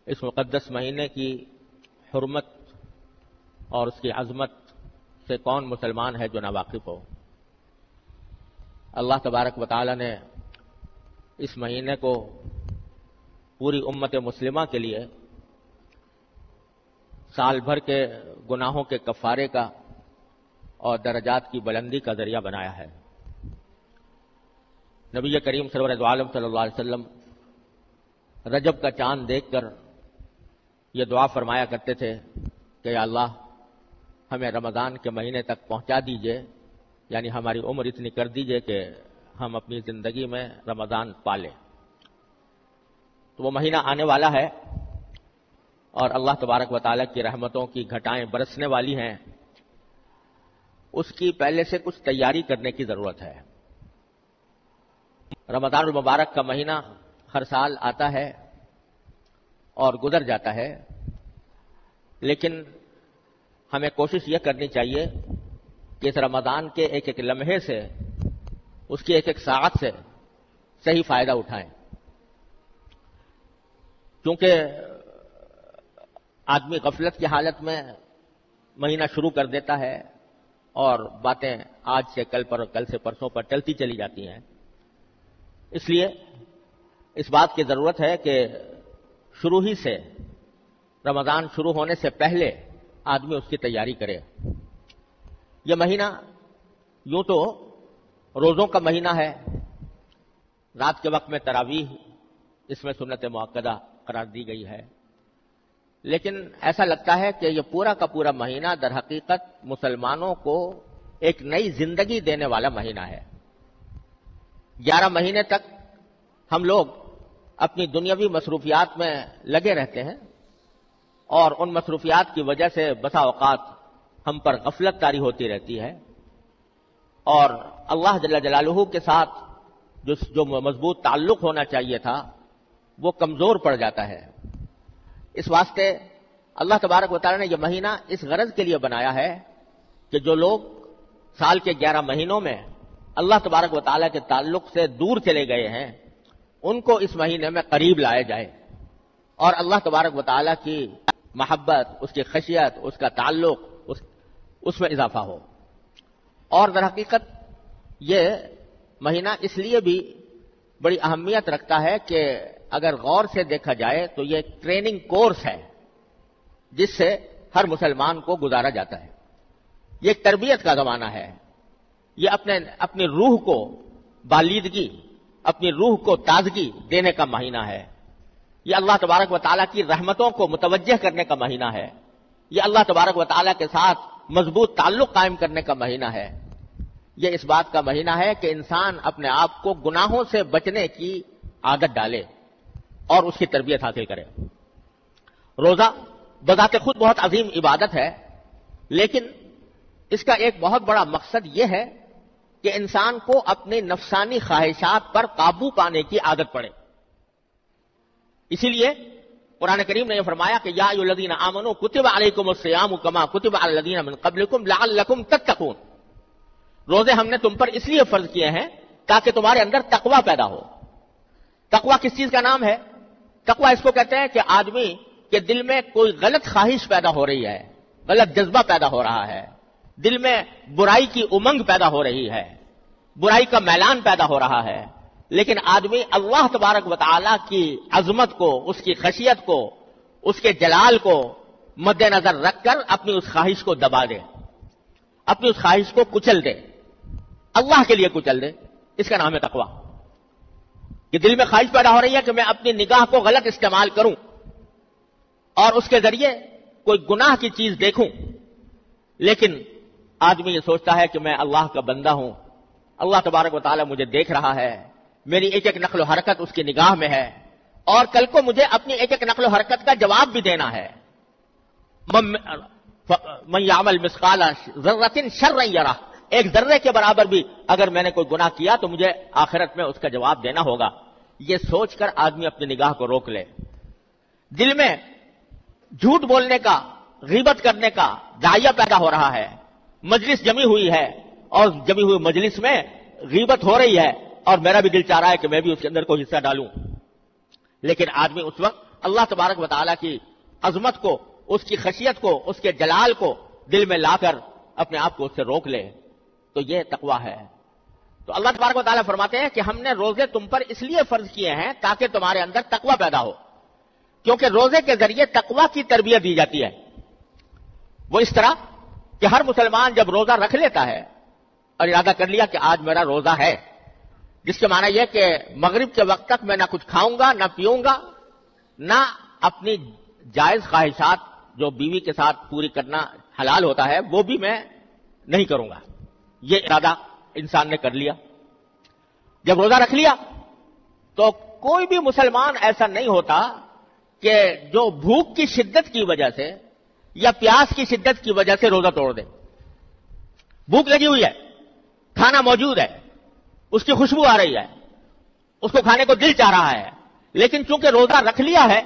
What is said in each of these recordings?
اس مقدس مہینے کی حرمت اور اس کی عظمت سے کون مسلمان ہے جو ناواقف ہو؟ اللہ تبارک و تعالی نے اس مہینے کو پوری امت مسلمہ کے لیے سال بھر کے گناہوں کے کفارے کا اور درجات کی بلندی کا ذریعہ بنایا ہے۔ نبی کریم سرور دو عالم صلی اللہ علیہ وسلم رجب کا چاند دیکھ کر یہ دعا فرمایا کرتے تھے کہ یا اللہ ہمیں رمضان کے مہینے تک پہنچا دیجئے، یعنی ہماری عمر اتنی کر دیجئے کہ ہم اپنی زندگی میں رمضان پالیں۔ تو وہ مہینہ آنے والا ہے اور اللہ تبارک و تعالیٰ کی رحمتوں کی گھٹائیں برسنے والی ہیں، اس کی پہلے سے کچھ تیاری کرنے کی ضرورت ہے۔ رمضان المبارک کا مہینہ ہر سال آتا ہے اور گزر جاتا ہے، لیکن ہمیں کوشش یہ کرنی چاہیے کہ اس رمضان کے ایک ایک لمحے سے، اس کی ایک ایک ساعت سے صحیح فائدہ اٹھائیں، کیونکہ آدمی غفلت کی حالت میں مہینہ شروع کر دیتا ہے اور باتیں آج سے کل پر، کل سے پرسوں پر چلتی چلی جاتی ہیں۔ اس لیے اس بات کی ضرورت ہے کہ شروع ہی سے، رمضان شروع ہونے سے پہلے آدمی اس کی تیاری کرے۔ یہ مہینہ یوں تو روزوں کا مہینہ ہے، رات کے وقت میں تراویح اس میں سنت مؤکدہ قرار دی گئی ہے، لیکن ایسا لگتا ہے کہ یہ پورا کا پورا مہینہ در حقیقت مسلمانوں کو ایک نئی زندگی دینے والا مہینہ ہے۔ 11 مہینے تک ہم لوگ اپنی دنیاوی مصروفیات میں لگے رہتے ہیں اور ان مصروفیات کی وجہ سے بسا اوقات ہم پر غفلت طاری ہوتی رہتی ہے اور اللہ جل جلالہ کے ساتھ جو مضبوط تعلق ہونا چاہیے تھا وہ کمزور پڑ جاتا ہے۔ اس واسطے اللہ تبارک و تعالی نے یہ مہینہ اس غرض کے لیے بنایا ہے کہ جو لوگ سال کے 11 مہینوں میں اللہ تبارک و تعالی کے تعلق سے دور چلے گئے ہیں، ان کو اس مہینے میں قریب لائے جائے اور اللہ تبارک و تعالی کی محبت، اس کی خشیت، اس کا تعلق، اس میں اضافہ ہو۔ اور در حقیقت یہ مہینہ اس لیے بھی بڑی اہمیت رکھتا ہے کہ اگر غور سے دیکھا جائے تو یہ ایک ٹریننگ کورس ہے جس سے ہر مسلمان کو گزارا جاتا ہے۔ یہ ایک تربیت کا زمانہ ہے، یہ اپنی روح کو بالیدگی، اپنی روح کو تازگی دینے کا مہینہ ہے۔ یہ اللہ تبارک و تعالیٰ کی رحمتوں کو متوجہ کرنے کا مہینہ ہے۔ یہ اللہ تبارک و تعالیٰ کے ساتھ مضبوط تعلق قائم کرنے کا مہینہ ہے۔ یہ اس بات کا مہینہ ہے کہ انسان اپنے آپ کو گناہوں سے بچنے کی عادت ڈالے اور اس کی تربیت حاصل کرے۔ روزہ بذات خود بہت عظیم عبادت ہے، لیکن اس کا ایک بہت بڑا مقصد یہ ہے کہ انسان کو اپنی نفسانی خواہشات پر قابو پانے کی عادت پڑے۔ اسی لیے قرآن کریم نے یہ فرمایا کہ یا ایھا الذین آمنوا کتب علیکم الصیام کما کتب علی الذین من قبلکم لعلکم تتقون۔ روزے ہم نے تم پر اس لیے فرض کیے ہیں تاکہ تمہارے اندر تقوی پیدا ہو۔ تقوی کس چیز کا نام ہے؟ تقوی اس کو کہتے ہیں کہ آدمی کے دل میں کوئی غلط خواہش پیدا ہو رہی ہے، غلط جذبہ پیدا ہو رہا ہے، دل میں برائی کی امنگ پیدا ہو رہی ہے، برائی کا میلان پیدا ہو رہا ہے، لیکن آدمی اللہ تبارک و تعالی کی عظمت کو، اس کی خشیت کو، اس کے جلال کو مد نظر رکھ کر اپنی اس خواہش کو دبا دے، اپنی اس خواہش کو کچل دے، اللہ کے لیے کچل دے۔ اس کا نام ہے تقوی۔ کہ دل میں خواہش پیدا ہو رہی ہے کہ میں اپنی نگاہ کو غلط استعمال کروں اور اس کے ذریعے کوئی گناہ کی چیز دیکھوں، لیکن آدمی یہ سوچتا ہے کہ میں اللہ کا بندہ ہوں، اللہ تبارک و تعالی مجھے دیکھ رہا ہے، میری ایک ایک نقل و حرکت اس کی نگاہ میں ہے اور کل کو مجھے اپنی ایک ایک نقل و حرکت کا جواب بھی دینا ہے۔ من یعمل مثقال ذرۃ شرا یرہ، ایک ذرے کے برابر بھی اگر میں نے کوئی گناہ کیا تو مجھے آخرت میں اس کا جواب دینا ہوگا۔ یہ سوچ کر آدمی اپنی نگاہ کو روک لے۔ دل میں جھوٹ بولنے کا، غیبت کرنے کا داعیہ پیدا ہو رہا ہے، مجلس جمی ہوئی ہے اور جمی ہوئی مجلس میں غیبت ہو رہی ہے اور میرا بھی دل چاہ رہا ہے کہ میں بھی اس کے اندر کوئی حصہ ڈالوں، لیکن آدمی اس وقت اللہ تبارک و تعالیٰ کی عظمت کو، اس کی خشیت کو، اس کے جلال کو دل میں لا کر اپنے آپ کو اس سے روک لے، تو یہ تقویٰ ہے۔ تو اللہ تبارک و تعالیٰ فرماتے ہیں کہ ہم نے روزے تم پر اس لیے فرض کیے ہیں تاکہ تمہارے اندر تقویٰ پیدا ہو، کیونکہ روزے کے ذریعے تقویٰ کی تربیت دی جاتی ہے۔ وہ اس طرح کہ ہر مسلمان جب روزہ رکھ لیتا ہے اور ارادہ کر لیا کہ آج میرا روزہ ہے، جس کے معنی یہ کہ مغرب کے وقت تک میں نہ کچھ کھاؤں گا، نہ پیوں گا، نہ اپنی جائز خواہشات جو بیوی کے ساتھ پوری کرنا حلال ہوتا ہے وہ بھی میں نہیں کروں گا، یہ ارادہ انسان نے کر لیا۔ جب روزہ رکھ لیا تو کوئی بھی مسلمان ایسا نہیں ہوتا کہ جو بھوک کی شدت کی وجہ سے یا پیاس کی شدت کی وجہ سے روزہ توڑ دے۔ بھوک لگی ہوئی ہے، کھانا موجود ہے، اس کی خوشبو آ رہی ہے، اس کو کھانے کو دل چاہ رہا ہے، لیکن چونکہ روزہ رکھ لیا ہے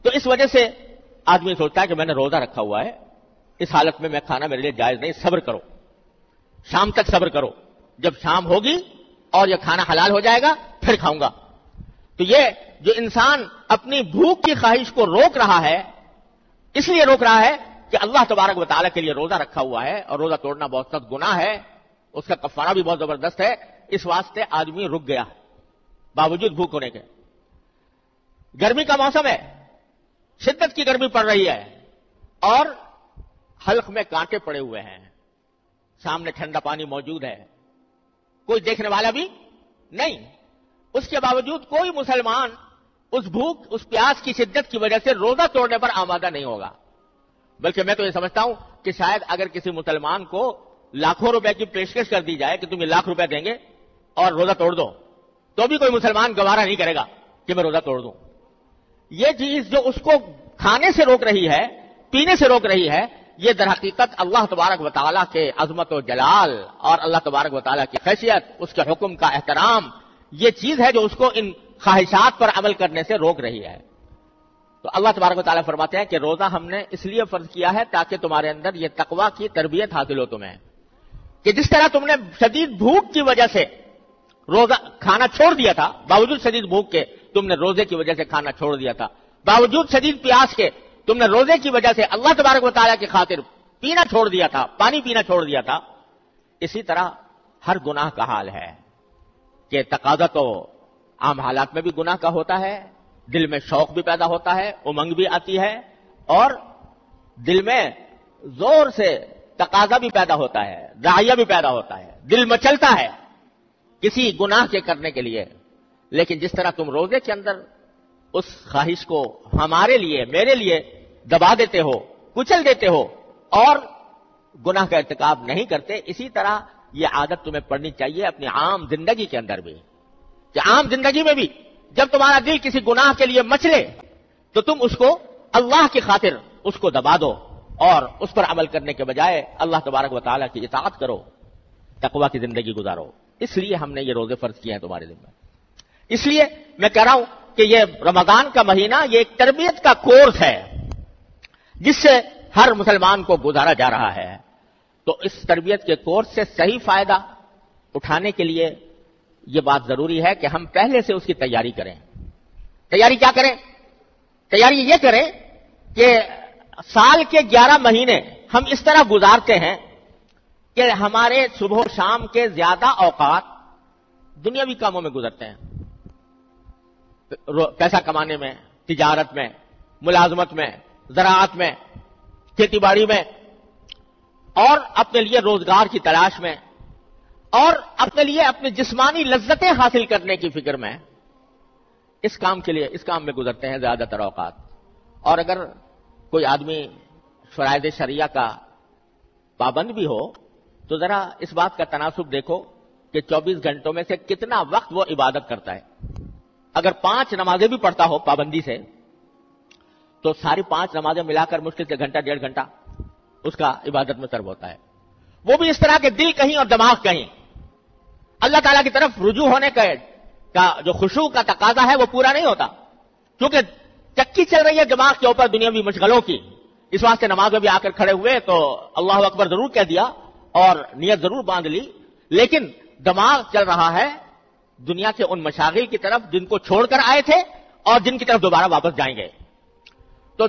تو اس وجہ سے آدمی سوچتا ہے کہ میں نے روزہ رکھا ہوا ہے، اس حالت میں کھانا میرے لیے جائز نہیں، صبر کرو، شام تک صبر کرو، جب شام ہوگی اور یہ کھانا حلال ہو جائے گا پھر کھاؤں گا۔ تو یہ جو انسان اپنی بھوک کی خواہش کو روک رہا ہے، اس لیے روک رہا ہے کہ اللہ تبارک و تعالیٰ کے لیے روزہ رکھا ہوا ہے اور روزہ توڑنا بہت سخت گناہ ہے، اس کا کفارہ بھی بہت زبردست ہے، اس واسطے آدمی رک گیا باوجود بھوک ہونے کے۔ گرمی کا موسم ہے، شدت کی گرمی پڑ رہی ہے اور حلق میں کانٹے پڑے ہوئے ہیں، سامنے ٹھنڈا پانی موجود ہے، کوئی دیکھنے والا بھی نہیں، اس کے باوجود کوئی مسلمان اس بھوک، اس پیاس کی شدت کی وجہ سے روزہ توڑنے پر آمادہ نہیں ہوگا۔ بلکہ میں تو یہ سمجھتا ہوں کہ شاید اگر کسی مسلمان کو لاکھوں روپے کی پیشکش کر دی جائے کہ تم یہ لاکھ روپے دیں گے اور روزہ توڑ دو، تو بھی کوئی مسلمان گوارا نہیں کرے گا کہ میں روزہ توڑ دوں۔ یہ چیز جو اس کو کھانے سے روک رہی ہے، پینے سے روک رہی ہے، یہ در حقیقت اللہ تبارک و تعالیٰ کے عظمت و جلال اور اللہ تبارک و تعالیٰ کی خیشیت، اس کے حکم کا احترام، یہ چیز ہے جو اس کو ان خواہشات پر عمل کرنے سے روک رہی ہے۔ تو اللہ تبارک و تعالیٰ فرماتے ہیں کہ روزہ ہم نے اس لیے فرض کیا ہے تاکہ تمہارے اندر یہ تقویٰ کی تربیت حاصل ہو تمہیں، کہ جس طرح تم نے شدید بھوک کی وجہ سے روزہ کھانا چھوڑ دیا تھا، باوجود شدید بھوک کے تم نے روزے کی وجہ سے کھانا چھوڑ دیا تھا، باوجود شدید پیاس کے تم نے روزے کی وجہ سے اللہ تبارک و تعالیٰ کی خاطر پینا چھوڑ دیا تھا، پانی پینا چھوڑ دیا تھا، اسی طرح ہر گناہ کا حال ہے کہ تقاضا تو عام حالات میں بھی گناہ کا ہوتا ہے، دل میں شوق بھی پیدا ہوتا ہے، امنگ بھی آتی ہے، اور دل میں زور سے تقاضا بھی پیدا ہوتا ہے، داعیہ بھی پیدا ہوتا ہے، دل مچلتا ہے کسی گناہ کے کرنے کے لیے۔ لیکن جس طرح تم روزے کے اندر اس خواہش کو ہمارے لیے، میرے لیے دبا دیتے ہو، کچل دیتے ہو اور گناہ کا ارتکاب نہیں کرتے، اسی طرح یہ عادت تمہیں پڑنی چاہیے اپنی عام زندگی کے اندر بھی، کہ عام زندگی میں بھی جب تمہارا دل کسی گناہ کے لیے مچلے تو تم اس کو اللہ کی خاطر اس کو دبا دو اور اس پر عمل کرنے کے بجائے اللہ تبارک و تعالیٰ کی اطاعت کرو، تقویٰ کی زندگی گزارو۔ اس لیے ہم نے یہ روزے فرض کیے ہیں تمہارے ذمہ۔ اس لیے میں کہہ رہا ہوں کہ یہ رمضان کا مہینہ یہ ایک تربیت کا کورس ہے جس سے ہر مسلمان کو گزارا جا رہا ہے۔ تو اس تربیت کے کورس سے صحیح فائدہ اٹھانے کے لیے یہ بات ضروری ہے کہ ہم پہلے سے اس کی تیاری کریں۔ تیاری کیا کریں؟ تیاری یہ کریں کہ سال کے 11 مہینے ہم اس طرح گزارتے ہیں کہ ہمارے صبح و شام کے زیادہ اوقات دنیاوی کاموں میں گزرتے ہیں، پیسہ کمانے میں، تجارت میں، ملازمت میں، زراعت میں، کھیتی باڑی میں، اور اپنے لیے روزگار کی تلاش میں، اور اپنے لیے اپنی جسمانی لذتیں حاصل کرنے کی فکر میں، اس کام کے لیے، اس کام میں گزرتے ہیں زیادہ تر اوقات۔ اور اگر کوئی آدمی فرائض شریعہ کا پابند بھی ہو تو ذرا اس بات کا تناسب دیکھو کہ 24 گھنٹوں میں سے کتنا وقت وہ عبادت کرتا ہے۔ اگر 5 نمازیں بھی پڑھتا ہو پابندی سے تو ساری 5 نمازیں ملا کر مشکل سے گھنٹہ 1.5 گھنٹہ اس کا عبادت میں صرف ہوتا ہے، وہ بھی اس طرح کہ دل کہیں اور دماغ کہیں، اللہ تعالیٰ کی طرف رجوع ہونے کا جو خشوع کا تقاضا ہے وہ پورا نہیں ہوتا، کیونکہ چکی چل رہی ہے دماغ کے اوپر دنیاوی مشغلوں کی۔ اس واسطے نماز میں بھی آ کر کھڑے ہوئے تو اللہ اکبر ضرور کہہ دیا اور نیت ضرور باندھ لی، لیکن دماغ چل رہا ہے دنیا کے ان مشاغل کی طرف جن کو چھوڑ کر آئے تھے اور جن کی طرف دوبارہ واپس جائیں گے۔ تو